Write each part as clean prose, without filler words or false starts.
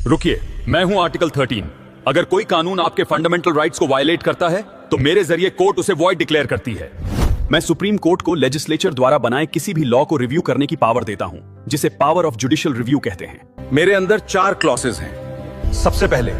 रुकिए, मैं हूं आर्टिकल 13। अगर कोई कानून आपके फंडामेंटल राइट्स को वायलेट करता है तो मेरे जरिए कोर्ट उसे वॉइड डिक्लेयर करती है। मैं सुप्रीम कोर्ट को लेजिस्लेचर द्वारा बनाए किसी भी लॉ को रिव्यू करने की पावर देता हूं, जिसे पावर ऑफ जुडिशियल रिव्यू कहते हैं। मेरे अंदर 4 क्लॉसेस हैं। सबसे पहले,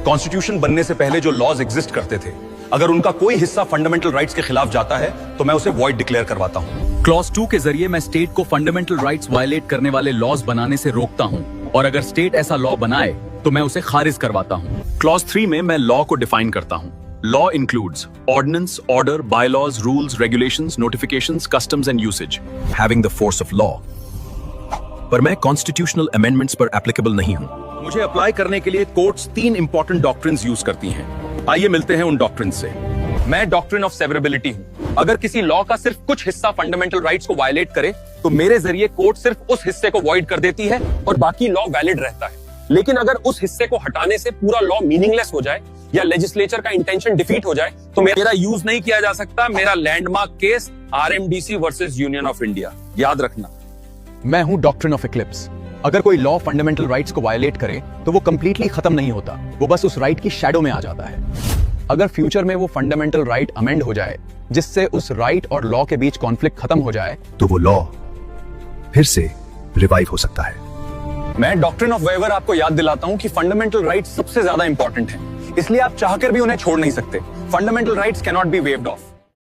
कॉन्स्टिट्यूशन बनने से पहले जो लॉज एग्जिस्ट करते थे, अगर उनका कोई हिस्सा फंडामेंटल राइट्स के खिलाफ जाता है तो मैं उसे वॉइड डिक्लेयर करवाता हूं। क्लॉज 2 के जरिए मैं स्टेट को फंडामेंटल राइट्स वायलेट करने वाले लॉज बनाने से रोकता हूं, और अगर स्टेट ऐसा लॉ बनाए तो मैं उसे खारिज करवाता हूं। क्लॉज 3 में मैं लॉ को डिफाइन करता हूं। Law includes ordinance, order, bylaws, rules, regulations, notifications, customs and usage having the force of law. पर मैं कॉन्स्टिट्यूशनल अमेंडमेंट्स पर एप्लीकेबल नहीं हूं। मुझे अप्लाई करने के लिए कोर्ट्स 3 इंपॉर्टेंट डॉक्ट्रिन्स यूज करती हैं। आइए मिलते हैं उन डॉक्ट्रिन से। मैं डॉक्ट्रिन ऑफ सेवरेबिलिटी हूं। अगर किसी लॉ का सिर्फ कुछ हिस्सा फंडामेंटल राइट्स को वायलेट करे तो मेरे जरिए कोर्ट सिर्फ उस हिस्से को वॉइड कर देती है और बाकी लॉ वैलिड रहता है। लेकिन अगर उस हिस्से को हटाने से पूरा लॉ मीनिंगलेस हो जाए या लेजिस्लेचर का इंटेंशन डिफीट हो जाए तो मेरा यूज नहीं किया जा सकता। मेरा landmark case RMDC versus Union of India, याद रखना। मैं हूं डॉक्ट्रिन ऑफ इक्लिप्स। अगर कोई लॉ फंडामेंटल राइट्स को वायलेट करे तो वो कंप्लीटली खत्म नहीं होता, वो बस उस राइट की शैडो में आ जाता है। अगर फ्यूचर में वो फंडामेंटल राइट अमेंड हो जाए जिससे उस राइट और लॉ के बीच कॉन्फ्लिक्ट खत्म हो जाए तो वो लॉ फिर से रिवाइव हो सकता है। मैं डॉक्ट्रिन ऑफ वेवर आपको याद दिलाता हूं कि फंडामेंटल राइट्स सबसे ज्यादा इंपॉर्टेंट हैं, इसलिए आप चाहकर भी उन्हें छोड़ नहीं सकते। Fundamental rights can not be waived of.